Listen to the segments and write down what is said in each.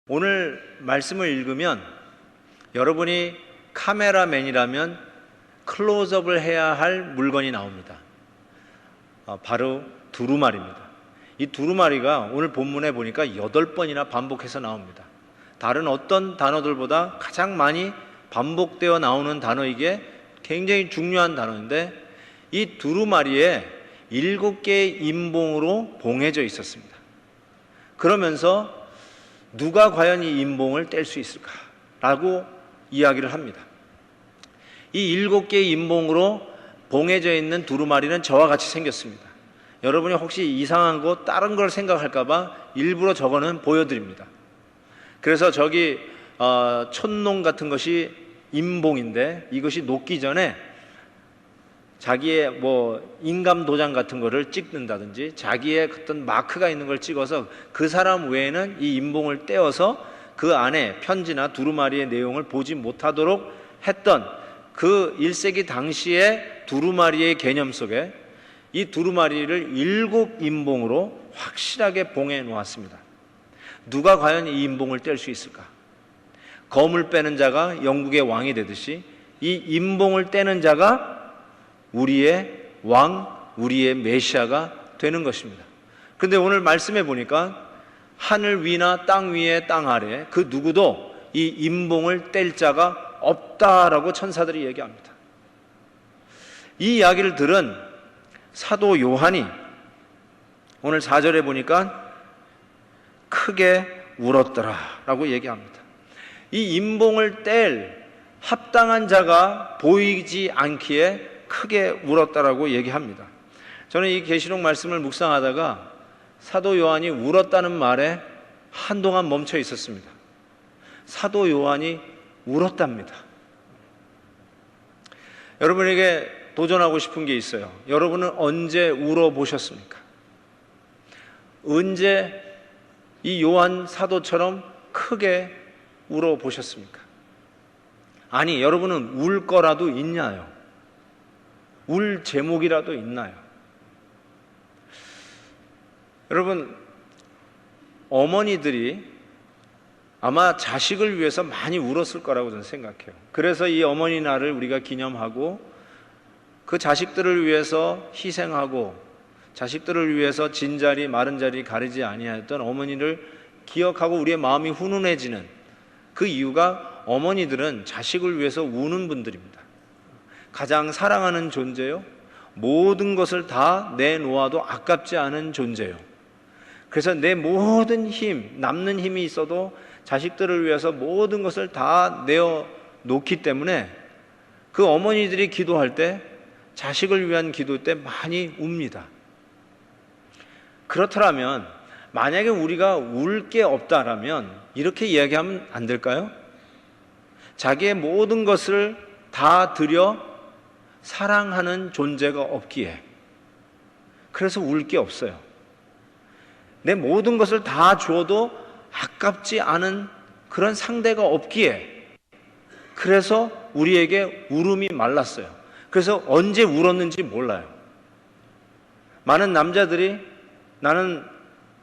오늘 말씀을 읽으면 여러분이 카메라맨이라면 클로즈업을 해야 할 물건이 나옵니다. 바로 두루마리입니다. 이 두루마리가 오늘 본문에 보니까 8번이나 반복해서 나옵니다. 다른 어떤 단어들보다 가장 많이 반복되어 나오는 단어이기에 굉장히 중요한 단어인데, 이 두루마리에 7개의 인봉으로 봉해져 있었습니다. 그러면서 누가 과연 이 인봉을 뗄 수 있을까라고 이야기를 합니다. 이 7개의 인봉으로 봉해져 있는 두루마리는 저와 같이 생겼습니다. 여러분이 혹시 이상한 거 다른 걸 생각할까봐 일부러 저거는 보여드립니다. 그래서 저기 촛농 같은 것이 인봉인데, 이것이 녹기 전에 자기의 인감 도장 같은 거를 찍는다든지 자기의 어떤 마크가 있는 걸 찍어서 그 사람 외에는 이 인봉을 떼어서 그 안에 편지나 두루마리의 내용을 보지 못하도록 했던 그 1세기 당시의 두루마리의 개념 속에 이 두루마리를 7인봉으로 확실하게 봉해 놓았습니다. 누가 과연 이 인봉을 뗄 수 있을까? 검을 빼는 자가 영국의 왕이 되듯이 이 인봉을 떼는 자가 우리의 왕, 우리의 메시아가 되는 것입니다. 그런데 오늘 말씀해 보니까 하늘 위나 땅 위에 땅 아래 그 누구도 이 인봉을 뗄 자가 없다라고 천사들이 얘기합니다. 이 이야기를 들은 사도 요한이 오늘 4절에 보니까 크게 울었더라라고 얘기합니다. 이 인봉을 뗄 합당한 자가 보이지 않기에 크게 울었다라고 얘기합니다. 저는 이 계시록 말씀을 묵상하다가 사도 요한이 울었다는 말에 한동안 멈춰 있었습니다. 사도 요한이 울었답니다. 여러분에게 도전하고 싶은 게 있어요. 여러분은 언제 울어보셨습니까? 언제 이 요한 사도처럼 크게 울어보셨습니까? 아니, 여러분은 울 거라도 있나요? 울 제목이라도 있나요? 여러분, 어머니들이 아마 자식을 위해서 많이 울었을 거라고 저는 생각해요. 그래서 이 어머니 날을 우리가 기념하고 그 자식들을 위해서 희생하고 자식들을 위해서 진자리 마른 자리 가리지 아니하였던 어머니를 기억하고 우리의 마음이 훈훈해지는 그 이유가, 어머니들은 자식을 위해서 우는 분들입니다. 가장 사랑하는 존재요, 모든 것을 다 내놓아도 아깝지 않은 존재요. 그래서 내 모든 힘, 남는 힘이 있어도 자식들을 위해서 모든 것을 다 내어 놓기 때문에 그 어머니들이 기도할 때, 자식을 위한 기도 때 많이 웁니다. 그렇더라면 만약에 우리가 울 게 없다라면 이렇게 이야기하면 안 될까요? 자기의 모든 것을 다 들여 사랑하는 존재가 없기에, 그래서 울 게 없어요. 내 모든 것을 다 줘도 아깝지 않은 그런 상대가 없기에, 그래서 우리에게 울음이 말랐어요. 그래서 언제 울었는지 몰라요. 많은 남자들이 나는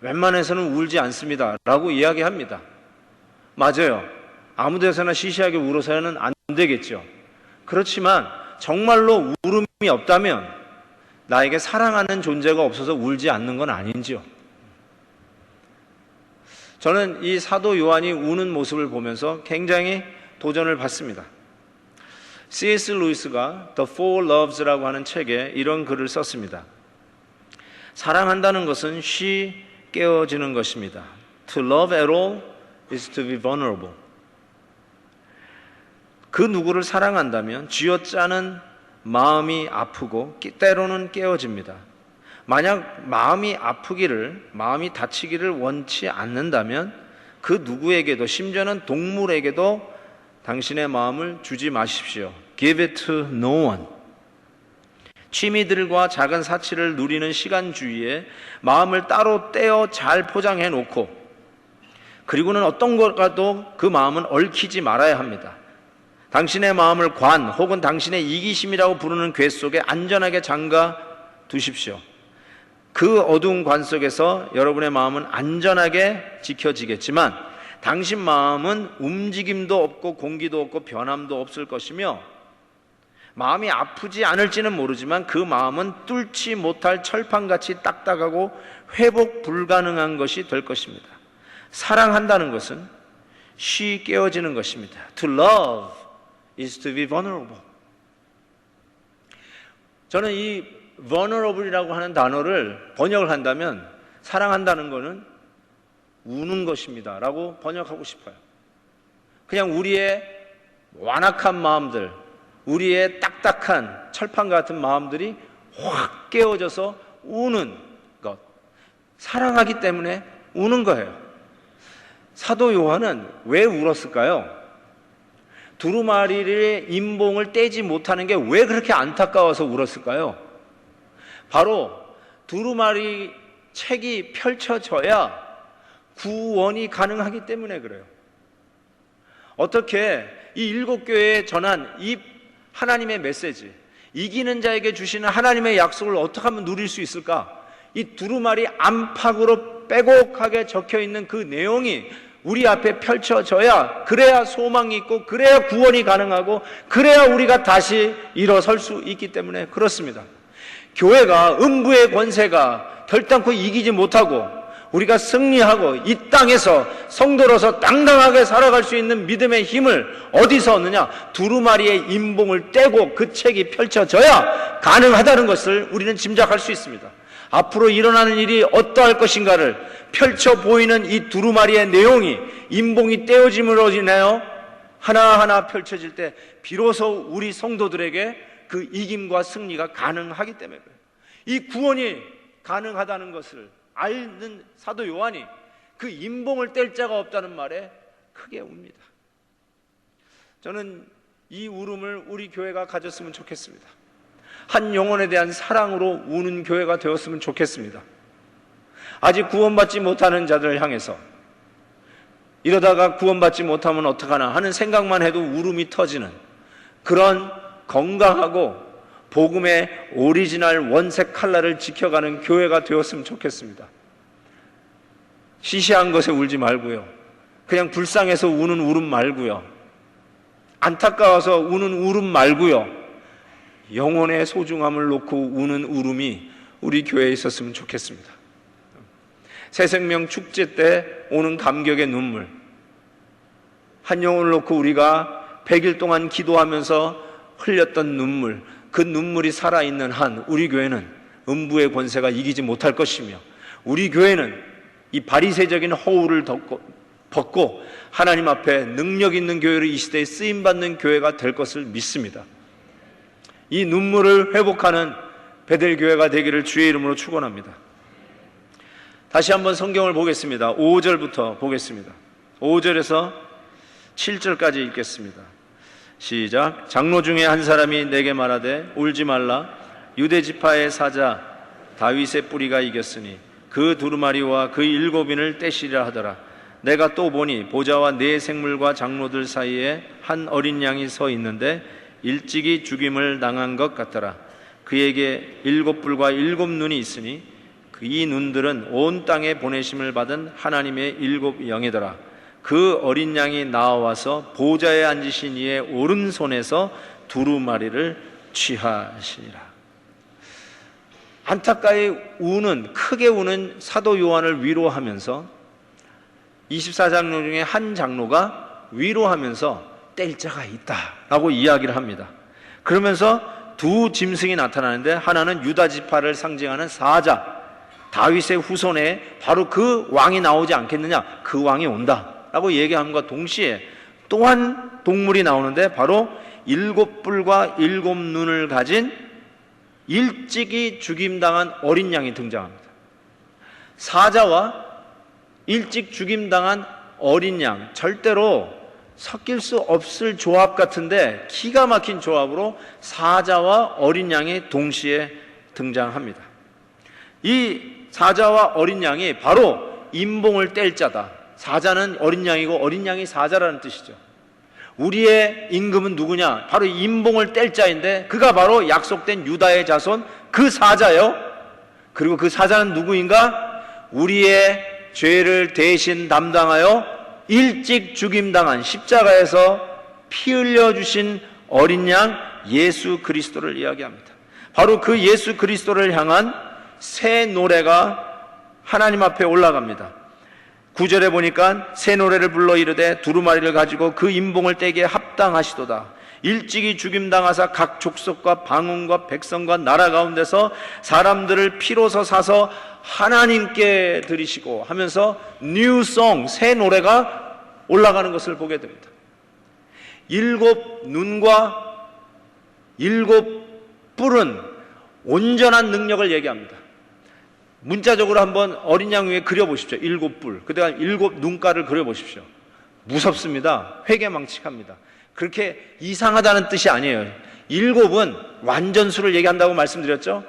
웬만해서는 울지 않습니다 라고 이야기합니다. 맞아요. 아무 데서나 시시하게 울어서는 안 되겠죠. 그렇지만 정말로 울음이 없다면 나에게 사랑하는 존재가 없어서 울지 않는 건 아닌지요. 저는 이 사도 요한이 우는 모습을 보면서 굉장히 도전을 받습니다. C.S. 루이스가 The Four Loves라고 하는 책에 이런 글을 썼습니다. 사랑한다는 것은 쉬 깨어지는 것입니다. To love at all is to be vulnerable. 그 누구를 사랑한다면 쥐어짜는 마음이 아프고 때로는 깨어집니다. 만약 마음이 아프기를, 마음이 다치기를 원치 않는다면 그 누구에게도, 심지어는 동물에게도 당신의 마음을 주지 마십시오. Give it to no one. 취미들과 작은 사치를 누리는 시간주의에 마음을 따로 떼어 잘 포장해 놓고, 그리고는 어떤 것과도 그 마음은 얽히지 말아야 합니다. 당신의 마음을 관 혹은 당신의 이기심이라고 부르는 궤 속에 안전하게 잠가 두십시오. 그 어두운 관 속에서 여러분의 마음은 안전하게 지켜지겠지만 당신 마음은 움직임도 없고 공기도 없고 변함도 없을 것이며 마음이 아프지 않을지는 모르지만 그 마음은 뚫지 못할 철판같이 딱딱하고 회복 불가능한 것이 될 것입니다. 사랑한다는 것은 쉬 깨어지는 것입니다. To love is to be vulnerable. 저는 이 vulnerable이라고 하는 단어를 번역을 한다면 사랑한다는 것은 우는 것입니다 라고 번역하고 싶어요. 그냥 우리의 완악한 마음들, 우리의 딱딱한 철판 같은 마음들이 확 깨어져서 우는 것, 사랑하기 때문에 우는 거예요. 사도 요한은 왜 울었을까요? 두루마리의 임봉을 떼지 못하는 게 왜 그렇게 안타까워서 울었을까요? 바로 두루마리 책이 펼쳐져야 구원이 가능하기 때문에 그래요. 어떻게 이 7교회에 전한 이 하나님의 메시지, 이기는 자에게 주시는 하나님의 약속을 어떻게 하면 누릴 수 있을까? 이 두루마리 안팎으로 빼곡하게 적혀있는 그 내용이 우리 앞에 펼쳐져야, 그래야 소망이 있고 그래야 구원이 가능하고 그래야 우리가 다시 일어설 수 있기 때문에 그렇습니다. 교회가 음부의 권세가 결단코 이기지 못하고 우리가 승리하고 이 땅에서 성도로서 당당하게 살아갈 수 있는 믿음의 힘을 어디서 얻느냐? 두루마리의 임봉을 떼고 그 책이 펼쳐져야 가능하다는 것을 우리는 짐작할 수 있습니다. 앞으로 일어나는 일이 어떠할 것인가를 펼쳐 보이는 이 두루마리의 내용이 임봉이 떼어짐으로 인하여 하나하나 펼쳐질 때 비로소 우리 성도들에게 그 이김과 승리가 가능하기 때문에 그래요. 이 구원이 가능하다는 것을 알는 사도 요한이 그 임봉을 뗄 자가 없다는 말에 크게 웁니다. 저는 이 울음을 우리 교회가 가졌으면 좋겠습니다. 한 영혼에 대한 사랑으로 우는 교회가 되었으면 좋겠습니다. 아직 구원받지 못하는 자들을 향해서 이러다가 구원받지 못하면 어떡하나 하는 생각만 해도 울음이 터지는 그런 건강하고 복음의 오리지널 원색 칼라를 지켜가는 교회가 되었으면 좋겠습니다. 시시한 것에 울지 말고요. 그냥 불쌍해서 우는 울음 말고요. 안타까워서 우는 울음 말고요. 영혼의 소중함을 놓고 우는 울음이 우리 교회에 있었으면 좋겠습니다. 새생명 축제 때 오는 감격의 눈물, 한 영혼을 놓고 우리가 100일 동안 기도하면서 흘렸던 눈물, 그 눈물이 살아있는 한 우리 교회는 음부의 권세가 이기지 못할 것이며 우리 교회는 이 바리새적인 허울을 벗고 하나님 앞에 능력 있는 교회로 이 시대에 쓰임받는 교회가 될 것을 믿습니다. 이 눈물을 회복하는 베델교회가 되기를 주의 이름으로 축원합니다. 다시 한번 성경을 보겠습니다. 5절부터 보겠습니다. 5절에서 7절까지 읽겠습니다. 시작. 장로 중에 한 사람이 내게 말하되 울지 말라. 유대 지파의 사자 다윗의 뿌리가 이겼으니 그 두루마리와 그 7인을 떼시리라 하더라. 내가 또 보니 보좌와 네 생물과 장로들 사이에 한 어린 양이 서 있는데 일찍이 죽임을 당한 것 같더라. 그에게 7뿔과 7눈이 있으니 이 눈들은 온 땅에 보내심을 받은 하나님의 7 영이더라. 그 어린 양이 나와서 보좌에 앉으신 이의 오른손에서 두루마리를 취하시니라. 안타까이 우는, 크게 우는 사도 요한을 위로하면서 24장로 중에 한 장로가 위로하면서 뗄 자가 있다라고 이야기를 합니다. 그러면서 두 짐승이 나타나는데 하나는 유다 지파를 상징하는 사자, 다윗의 후손에 바로 그 왕이 나오지 않겠느냐, 그 왕이 온다라고 얘기함과 동시에 또한 동물이 나오는데 바로 7뿔과 7눈을 가진 일찍이 죽임당한 어린 양이 등장합니다. 사자와 일찍 죽임당한 어린 양, 절대로 섞일 수 없을 조합 같은데 기가 막힌 조합으로 사자와 어린 양이 동시에 등장합니다. 이 사자와 어린 양이 바로 임봉을 뗄 자다. 사자는 어린 양이고 어린 양이 사자라는 뜻이죠. 우리의 임금은 누구냐? 바로 임봉을 뗄 자인데 그가 바로 약속된 유다의 자손 그 사자요. 그리고 그 사자는 누구인가? 우리의 죄를 대신 담당하여 일찍 죽임당한 십자가에서 피 흘려 주신 어린 양 예수 그리스도를 이야기합니다. 바로 그 예수 그리스도를 향한 새 노래가 하나님 앞에 올라갑니다. 9절에 보니까 새 노래를 불러 이르되 두루마리를 가지고 그 인봉을 떼기에 합당하시도다. 일찍이 죽임당하사 각 족속과 방언과 백성과 나라 가운데서 사람들을 피로서 사서 하나님께 드리시고 하면서 뉴 송, 새 노래가 올라가는 것을 보게 됩니다. 7 눈과 7 뿔은 온전한 능력을 얘기합니다. 문자적으로 한번 어린 양 위에 그려보십시오. 7 뿔, 그 다음 7 눈가를 그려보십시오. 무섭습니다. 회개망측합니다. 그렇게 이상하다는 뜻이 아니에요. 7은 완전수를 얘기한다고 말씀드렸죠.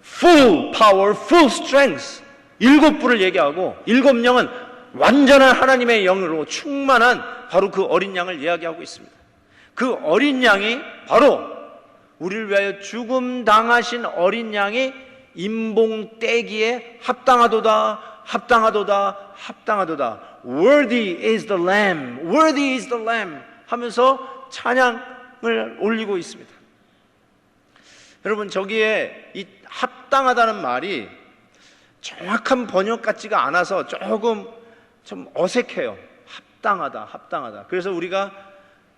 Full power, full strength. 7 뿔을 얘기하고 7 영은 완전한 하나님의 영으로 충만한 바로 그 어린 양을 이야기하고 있습니다. 그 어린 양이 바로 우리를 위하여 죽음 당하신 어린 양이 인봉 떼기에 합당하도다, 합당하도다, 합당하도다. Worthy is the Lamb, worthy is the Lamb 하면서 찬양을 올리고 있습니다. 여러분, 저기에 이 합당하다는 말이 정확한 번역 같지가 않아서 조금 좀 어색해요. 합당하다, 합당하다. 그래서 우리가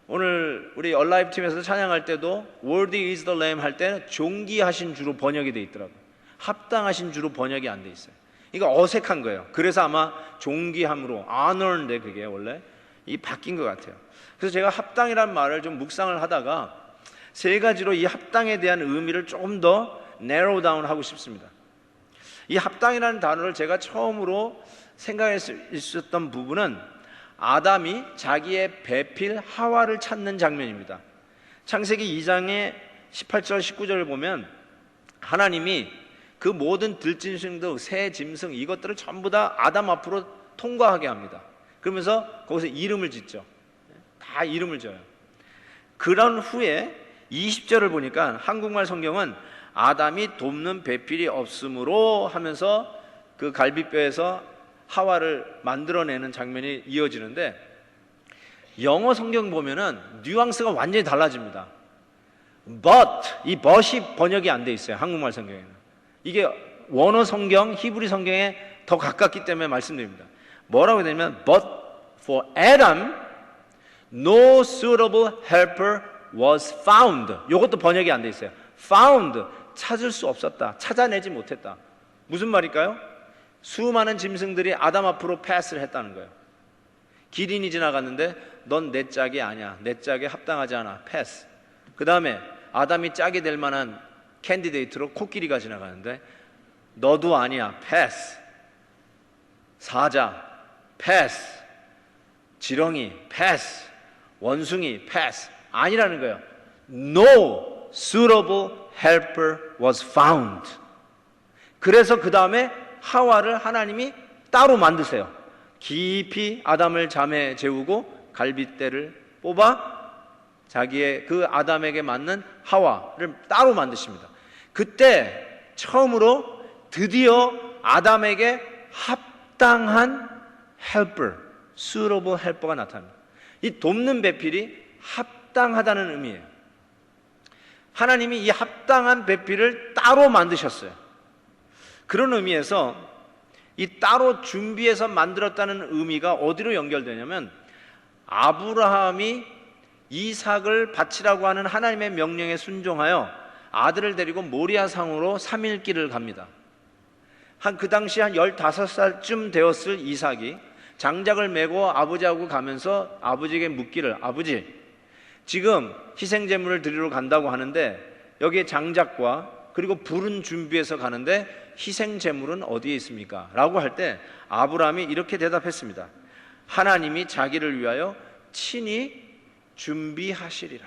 오늘 우리 얼라이브 팀에서 찬양할 때도 Worthy is the Lamb 할 때는 존귀하신 주로 번역이 돼 있더라고요. 합당하신 주로 번역이 안 돼 있어요. 이거 어색한 거예요. 그래서 아마 존귀함으로 honor인데 그게 원래 이 바뀐 것 같아요. 그래서 제가 합당이라는 말을 좀 묵상을 하다가 3가지로 이 합당에 대한 의미를 조금 더 narrow down 하고 싶습니다. 이 합당이라는 단어를 제가 처음으로 생각할 수 있었던 부분은 아담이 자기의 배필 하와를 찾는 장면입니다. 창세기 2장의 18절 19절을 보면 하나님이 그 모든 들짐승들, 새 짐승 이것들을 전부 다 아담 앞으로 통과하게 합니다. 그러면서 거기서 이름을 짓죠. 다 이름을 져요. 그런 후에 20절을 보니까 한국말 성경은 아담이 돕는 배필이 없으므로 하면서 그 갈비뼈에서 하와를 만들어내는 장면이 이어지는데, 영어 성경 보면은 뉘앙스가 완전히 달라집니다. But, 이 but이 번역이 안 돼 있어요. 한국말 성경에는. 이게 원어 성경, 히브리 성경에 더 가깝기 때문에 말씀드립니다. 뭐라고 되냐면 But for Adam no suitable helper was found. 이것도 번역이 안 돼 있어요. Found, 찾을 수 없었다, 찾아내지 못했다. 무슨 말일까요? 수많은 짐승들이 아담 앞으로 패스를 했다는 거예요. 기린이 지나갔는데 넌 내 짝이 아니야, 내 짝에 합당하지 않아, 패스. 그 다음에 아담이 짝이 될 만한 캔디데이트로 코끼리가 지나가는데 너도 아니야, 패스. 사자, 패스. 지렁이, 패스. 원숭이, 패스. 아니라는 거예요. No suitable helper was found. 그래서 그 다음에 하와를 하나님이 따로 만드세요. 깊이 아담을 잠에 재우고 갈빗대를 뽑아 자기의 그 아담에게 맞는 하와를 따로 만드십니다. 그때 처음으로 드디어 아담에게 합당한 helper, suitable helper가 나타납니다. 이 돕는 배필이 합당하다는 의미예요. 하나님이 이 합당한 배필을 따로 만드셨어요. 그런 의미에서 이 따로 준비해서 만들었다는 의미가 어디로 연결되냐면, 아브라함이 이삭을 바치라고 하는 하나님의 명령에 순종하여 아들을 데리고 모리아상으로 3일길을 갑니다. 그 당시 한 15살쯤 되었을 이삭이 장작을 메고 아버지하고 가면서 아버지에게 묻기를, 아버지, 지금 희생제물을 드리러 간다고 하는데 여기에 장작과 그리고 불은 준비해서 가는데 희생제물은 어디에 있습니까? 라고 할 때 아브라함이 이렇게 대답했습니다. 하나님이 자기를 위하여 친히 준비하시리라.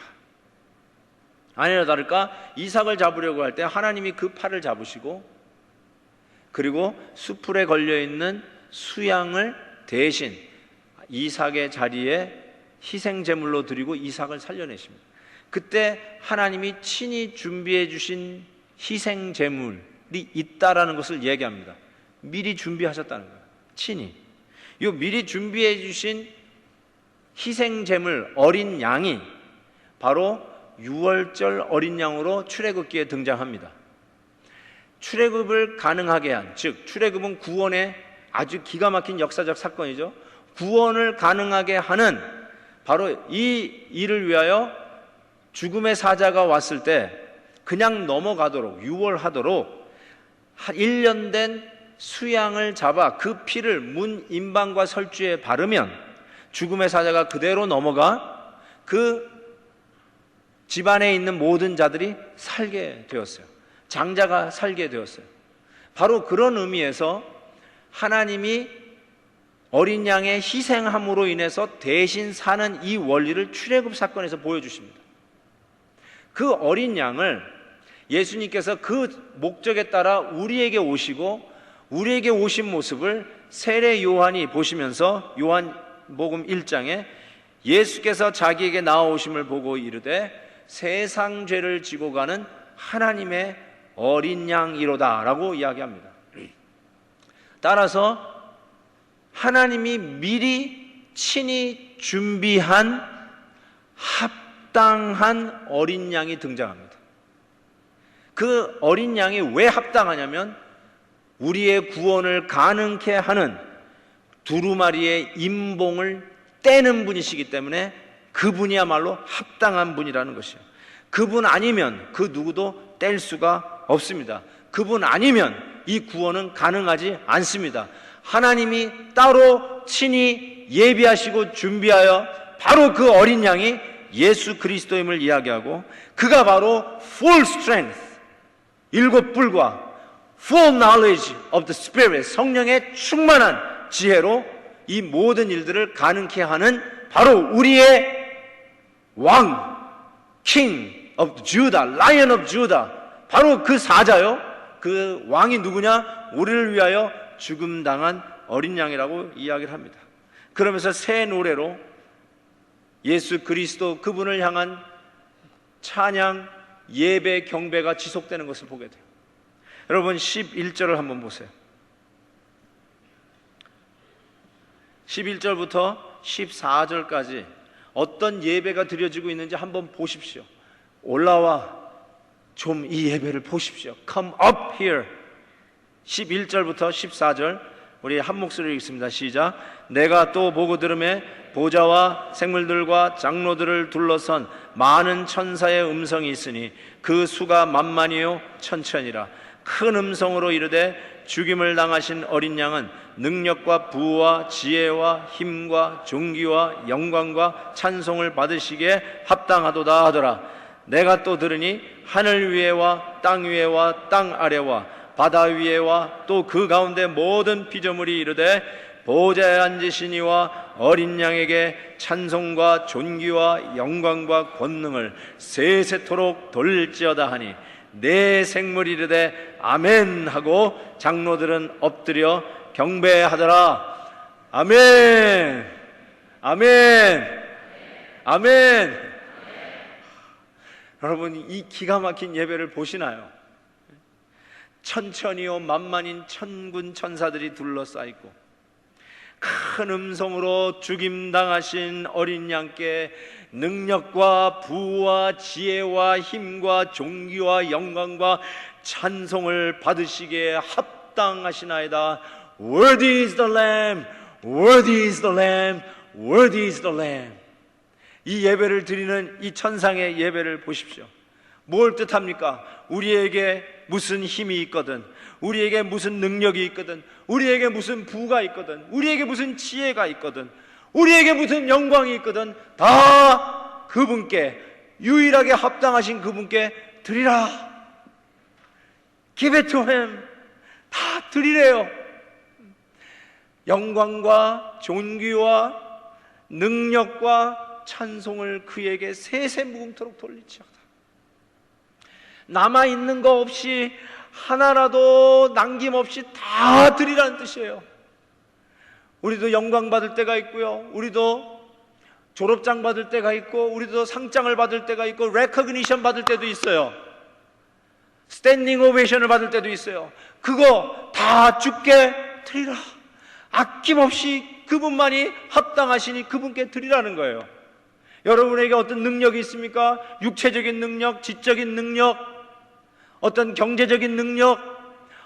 아니나 다를까 이삭을 잡으려고 할 때 하나님이 그 팔을 잡으시고, 그리고 수풀에 걸려있는 수양을 대신 이삭의 자리에 희생제물로 드리고 이삭을 살려내십니다. 그때 하나님이 친히 준비해 주신 희생제물이 있다라는 것을 얘기합니다. 미리 준비하셨다는 거예요. 친히. 이 미리 준비해 주신 희생제물 어린 양이 바로 유월절 어린 양으로 출애굽기에 등장합니다. 출애굽을 가능하게 한, 즉 출애굽은 구원의 아주 기가 막힌 역사적 사건이죠. 구원을 가능하게 하는 바로 이 일을 위하여 죽음의 사자가 왔을 때 그냥 넘어가도록, 유월하도록 1년 된 수양을 잡아 그 피를 문 임방과 설주에 바르면 죽음의 사자가 그대로 넘어가 그 집안에 있는 모든 자들이 살게 되었어요. 장자가 살게 되었어요. 바로 그런 의미에서 하나님이 어린 양의 희생함으로 인해서 대신 사는 이 원리를 출애굽 사건에서 보여주십니다. 그 어린 양을 예수님께서 그 목적에 따라 우리에게 오시고 우리에게 오신 모습을 세례 요한이 보시면서 요한복음 1장에 예수께서 자기에게 나아오심을 보고 이르되 세상 죄를 지고 가는 하나님의 어린 양이로다 라고 이야기합니다. 따라서 하나님이 미리 친히 준비한 합당한 어린 양이 등장합니다. 그 어린 양이 왜 합당하냐면 우리의 구원을 가능케 하는 두루마리의 임봉을 떼는 분이시기 때문에 그분이야말로 합당한 분이라는 것이에요. 그분 아니면 그 누구도 뗄 수가 없습니다. 그분 아니면 이 구원은 가능하지 않습니다. 하나님이 따로 친히 예비하시고 준비하여 바로 그 어린 양이 예수 그리스도임을 이야기하고 그가 바로 full strength, 일곱 불과 full knowledge of the Spirit, 성령의 충만한 지혜로 이 모든 일들을 가능케 하는 바로 우리의 왕, King of Judah, Lion of Judah, 바로 그 사자요. 그 왕이 누구냐? 우리를 위하여 죽음당한 어린 양이라고 이야기를 합니다. 그러면서 새 노래로 예수 그리스도 그분을 향한 찬양, 예배, 경배가 지속되는 것을 보게 돼요. 여러분 11절을 한번 보세요. 11절부터 14절까지 어떤 예배가 드려지고 있는지 한번 보십시오. 올라와 좀 이 예배를 보십시오. Come up here. 11절부터 14절 우리 한 목소리로 읽습니다. 시작. 내가 또 보고 들으매 보좌와 생물들과 장로들을 둘러선 많은 천사의 음성이 있으니 그 수가 만만이요 천천이라. 큰 음성으로 이르되 죽임을 당하신 어린 양은 능력과 부와 지혜와 힘과 존귀와 영광과 찬송을 받으시기에 합당하도다 하더라. 내가 또 들으니 하늘 위에와 땅 위에와 땅 아래와 바다 위에와 또 그 가운데 모든 피조물이 이르되 보좌에 앉으신 이와 어린 양에게 찬송과 존귀와 영광과 권능을 세세토록 돌릴지어다 하니 내 생물이 이르되 아멘 하고 장로들은 엎드려 경배하더라. 아멘, 아멘, 아멘. 여러분 이 기가 막힌 예배를 보시나요? 천천히요 만만인 천군 천사들이 둘러싸있고 큰 음성으로 죽임당하신 어린 양께 능력과 부와 지혜와 힘과 존귀와 영광과 찬송을 받으시기에 합당하시나이다. Worthy is the Lamb, worthy is the Lamb, worthy is the Lamb. 이 예배를 드리는 이 천상의 예배를 보십시오. 뭘 뜻합니까? 우리에게 무슨 힘이 있거든, 우리에게 무슨 능력이 있거든, 우리에게 무슨 부가 있거든, 우리에게 무슨 지혜가 있거든, 우리에게 무슨 영광이 있거든, 다 그분께, 유일하게 합당하신 그분께 드리라. Give it to him. 다 드리래요. 영광과 존귀와 능력과 찬송을 그에게 세세무궁토록 돌릴지어다. 남아있는 거 없이 하나라도 남김없이 다 드리라는 뜻이에요. 우리도 영광 받을 때가 있고요, 우리도 졸업장 받을 때가 있고, 우리도 상장을 받을 때가 있고, 레커그니션 받을 때도 있어요. 스탠딩 오베이션을 받을 때도 있어요. 그거 다 주께 드리라. 아낌없이 그분만이 합당하시니 그분께 드리라는 거예요. 여러분에게 어떤 능력이 있습니까? 육체적인 능력, 지적인 능력, 어떤 경제적인 능력,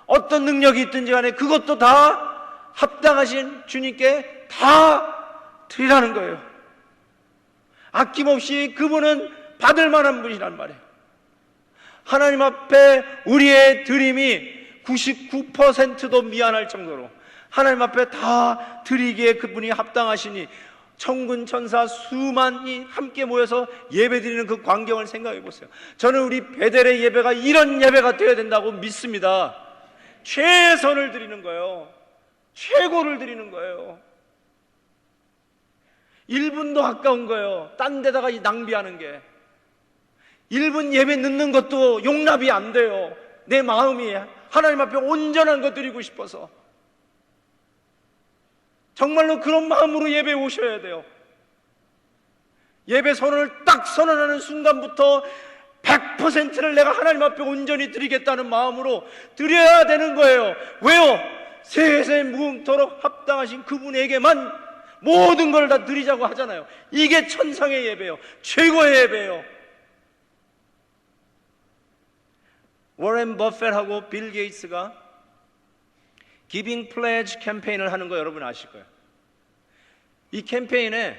어떤 능력이 있든지 간에 그것도 다 합당하신 주님께 다 드리라는 거예요. 아낌없이 그분은 받을 만한 분이란 말이에요. 하나님 앞에 우리의 드림이 99%도 미안할 정도로 하나님 앞에 다 드리기에 그분이 합당하시니 천군 천사 수만이 함께 모여서 예배드리는 그 광경을 생각해 보세요. 저는 우리 베델의 예배가 이런 예배가 되어야 된다고 믿습니다. 최선을 드리는 거예요. 최고를 드리는 거예요. 1분도 아까운 거예요. 딴 데다가 낭비하는 게. 1분 예배 늦는 것도 용납이 안 돼요. 내 마음이 하나님 앞에 온전한 거 드리고 싶어서. 정말로 그런 마음으로 예배에 오셔야 돼요. 예배 선언을 딱 선언하는 순간부터 100%를 내가 하나님 앞에 온전히 드리겠다는 마음으로 드려야 되는 거예요. 왜요? 세세 무궁토록 합당하신 그분에게만 모든 걸 다 드리자고 하잖아요. 이게 천상의 예배예요. 최고의 예배예요. 워렌 버핏하고 빌 게이츠가 기빙 플래지 캠페인을 하는 거 여러분 아실 거예요. 이 캠페인에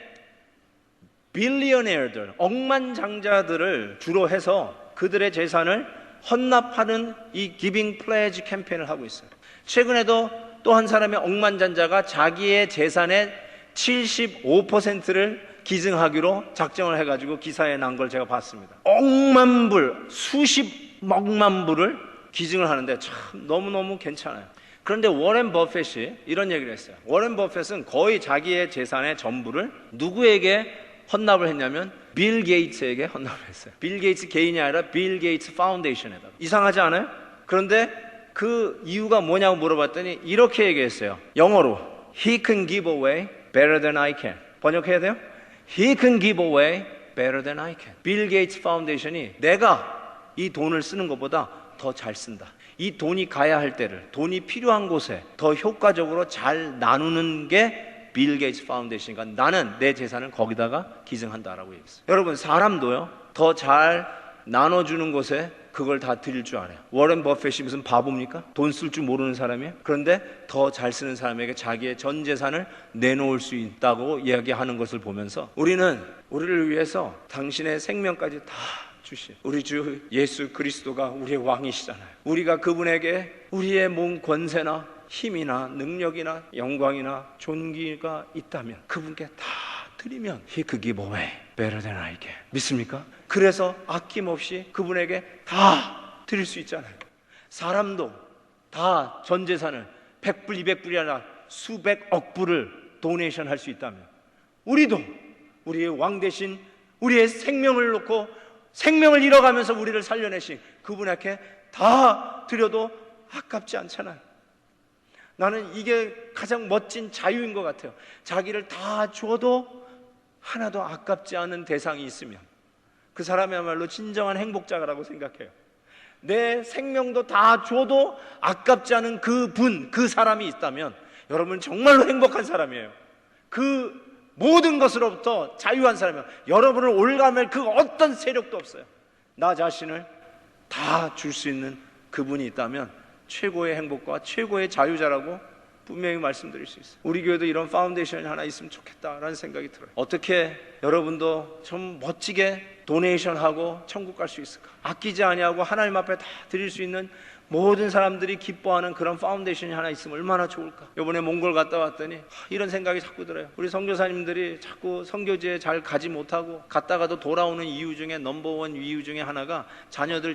빌리어네어들, 억만장자들을 주로 해서 그들의 재산을 헌납하는 이 기빙 플래지 캠페인을 하고 있어요. 최근에도 또 한 사람의 억만장자가 자기의 재산의 75%를 기증하기로 작정을 해가지고 기사에 난 걸 제가 봤습니다. 억만 불, 수십억만 불을 기증을 하는데 참 너무너무 괜찮아요. 그런데 워렌 버핏이 이런 얘기를 했어요. 워렌 버핏은 거의 자기의 재산의 전부를 누구에게 헌납을 했냐면 빌 게이츠에게 헌납을 했어요. 빌 게이츠 개인이 아니라 빌 게이츠 파운데이션에다가. 이상하지 않아요? 그런데 그 이유가 뭐냐고 물어봤더니 이렇게 얘기했어요. 영어로 He can give away better than I can. 번역해야 돼요? He can give away better than I can. 빌 게이츠 파운데이션이 내가 이 돈을 쓰는 것보다 더 잘 쓴다. 이 돈이 가야 할 때를, 돈이 필요한 곳에 더 효과적으로 잘 나누는 게 빌 게이츠 파운데이션이니까 나는 내 재산을 거기다가 기증한다라고 얘기했어요. 여러분, 사람도요, 더 잘 나눠주는 곳에 그걸 다 드릴 줄 알아요. 워렌 버핏이 무슨 바보입니까? 돈 쓸 줄 모르는 사람이에요? 그런데 더 잘 쓰는 사람에게 자기의 전 재산을 내놓을 수 있다고 이야기하는 것을 보면서 우리를 위해서 당신의 생명까지 다 주신 우리 주 예수 그리스도가 우리의 왕이시잖아요. 우리가 그분에게 우리의 몸 권세나 힘이나 능력이나 영광이나 존귀가 있다면 그분께 다 드리면 He could give away better than I can. 믿습니까? 그래서 아낌없이 그분에게 다 드릴 수 있잖아요. 사람도 다 전 재산을 100불, 200불이 아니라 수백억 불을 도네이션 할 수 있다면 우리도 우리의 왕 대신 우리의 생명을 놓고 생명을 잃어가면서 우리를 살려내신 그분에게 다 드려도 아깝지 않잖아요. 나는 이게 가장 멋진 자유인 것 같아요. 자기를 다 줘도 하나도 아깝지 않은 대상이 있으면 그 사람이야말로 진정한 행복자라고 생각해요. 내 생명도 다 줘도 아깝지 않은 그분, 그 사람이 있다면 여러분 정말로 행복한 사람이에요. 그 모든 것으로부터 자유한 사람이에요. 여러분을 올가맬 그 어떤 세력도 없어요. 나 자신을 다 줄 수 있는 그분이 있다면 최고의 행복과 최고의 자유자라고 분명히 말씀드릴 수 있어요. 우리 교회도 이런 파운데이션이 하나 있으면 좋겠다라는 생각이 들어요. 어떻게 여러분도 좀 멋지게 도네이션하고 천국 갈 수 있을까? 아끼지 아니하고 하나님 앞에 다 드릴 수 있는 모든 사람들이 기뻐하는 그런 파운데이션이 하나 있으면 얼마나 좋을까? 이번에 몽골 갔다 왔더니 이런 생각이 자꾸 들어요. 우리 선교사님들이 자꾸 선교지에 잘 가지 못하고 갔다가도 돌아오는 이유 중에 넘버원 이유 중에 하나가 자녀들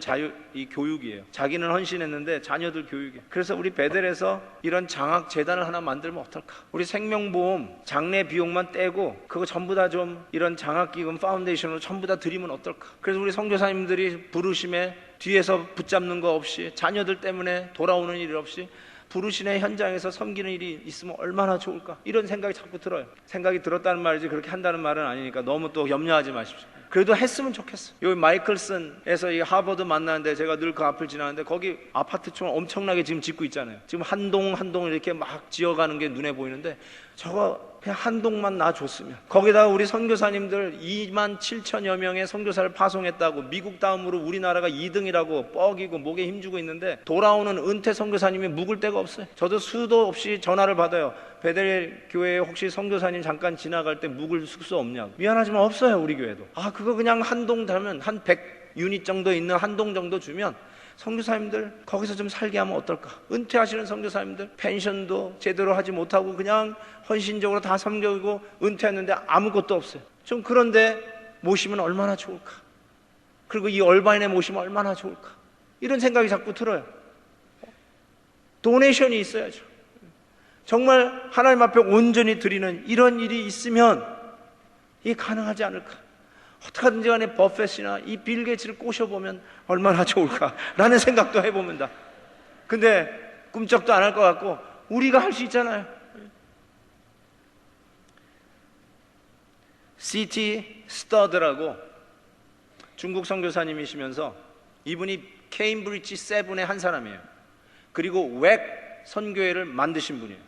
이 교육이에요. 자기는 헌신했는데 자녀들 교육이에요. 그래서 우리 베델에서 이런 장학 재단을 하나 만들면 어떨까? 우리 생명보험 장례 비용만 떼고 그거 전부 다 좀 이런 장학기금 파운데이션으로 전부 다 드리면 어떨까? 그래서 우리 선교사님들이 부르심에 뒤에서 붙잡는 거 없이 자녀들 때문에 돌아오는 일 없이 부르심의 현장에서 섬기는 일이 있으면 얼마나 좋을까? 이런 생각이 자꾸 들어요. 생각이 들었다는 말이지 그렇게 한다는 말은 아니니까 너무 또 염려하지 마십시오. 그래도 했으면 좋겠어. 여기 마이클슨에서 이 하버드 만나는데 제가 늘 그 앞을 지나는데 거기 아파트촌 엄청나게 지금 짓고 있잖아요. 지금 한 동 한 동 이렇게 막 지어가는 게 눈에 보이는데 저거 그냥 한동만 놔줬으면, 거기다가 우리 선교사님들 2만 7천여 명의 선교사를 파송했다고, 미국 다음으로 우리나라가 2등이라고 뻐기고 목에 힘주고 있는데 돌아오는 은퇴 선교사님이 묵을 데가 없어요. 저도 수도 없이 전화를 받아요. 베델 교회에 혹시 선교사님 잠깐 지나갈 때 묵을 숙소 없냐고. 미안하지만 없어요, 우리 교회도. 그거 그냥 한동 되면 한 100유닛 정도 있는 한동 정도 주면 선교사님들 거기서 좀 살게 하면 어떨까? 은퇴하시는 선교사님들 펜션도 제대로 하지 못하고 그냥 헌신적으로 다 섬기고 은퇴했는데 아무것도 없어요. 좀 그런데 모시면 얼마나 좋을까? 그리고 이 얼바인에 모시면 얼마나 좋을까? 이런 생각이 자꾸 들어요. 도네이션이 있어야죠. 정말 하나님 앞에 온전히 드리는 이런 일이 있으면 이게 가능하지 않을까? 어떻게든지 간에 버핏이나 이 빌 게이츠를 꼬셔보면 얼마나 좋을까라는 생각도 해봅니다. 근데 꿈쩍도 안 할 것 같고 우리가 할 수 있잖아요. C.T. 스터드라고 중국 선교사님이시면서 이분이 케임브리지 7의 한 사람이에요. 그리고 웹 선교회를 만드신 분이에요.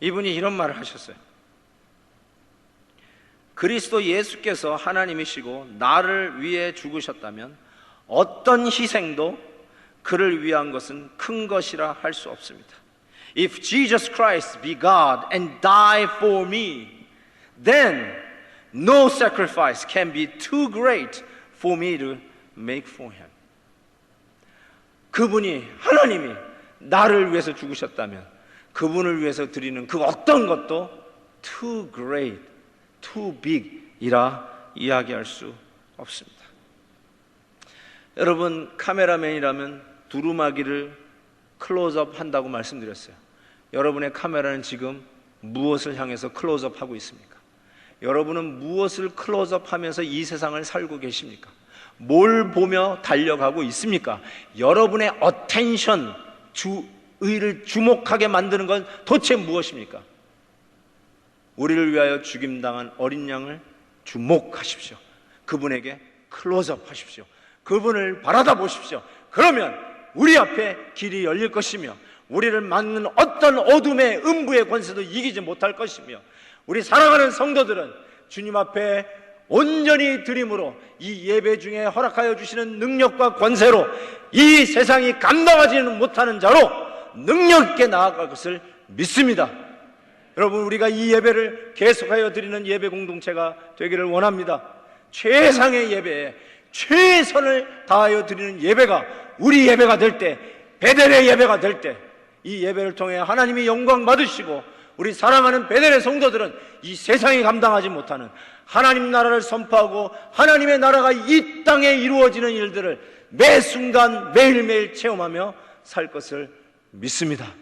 이분이 이런 말을 하셨어요. 그리스도 예수께서 하나님이시고 나를 위해 죽으셨다면 어떤 희생도 그를 위한 것은 큰 것이라 할 수 없습니다. If Jesus Christ be God and die for me, then no sacrifice can be too great for me to make for him. 그분이, 하나님이 나를 위해서 죽으셨다면 그분을 위해서 드리는 그 어떤 것도 too great, too big 이라 이야기할 수 없습니다. 여러분, 카메라맨이라면 두루마기를 클로즈업 한다고 말씀드렸어요. 여러분의 카메라는 지금 무엇을 향해서 클로즈업 하고 있습니까? 여러분은 무엇을 클로즈업 하면서 이 세상을 살고 계십니까? 뭘 보며 달려가고 있습니까? 여러분의 어텐션, 주의를 주목하게 만드는 건 도대체 무엇입니까? 우리를 위하여 죽임당한 어린 양을 주목하십시오. 그분에게 클로즈업 하십시오. 그분을 바라다 보십시오. 그러면 우리 앞에 길이 열릴 것이며 우리를 막는 어떤 어둠의 음부의 권세도 이기지 못할 것이며 우리 사랑하는 성도들은 주님 앞에 온전히 드림으로 이 예배 중에 허락하여 주시는 능력과 권세로 이 세상이 감당하지는 못하는 자로 능력 있게 나아갈 것을 믿습니다. 여러분, 우리가 이 예배를 계속하여 드리는 예배 공동체가 되기를 원합니다. 최상의 예배에 최선을 다하여 드리는 예배가 우리 예배가 될 때, 베델의 예배가 될 때, 이 예배를 통해 하나님이 영광 받으시고 우리 사랑하는 베델의 성도들은 이 세상이 감당하지 못하는 하나님 나라를 선포하고 하나님의 나라가 이 땅에 이루어지는 일들을 매 순간 매일매일 체험하며 살 것을 믿습니다.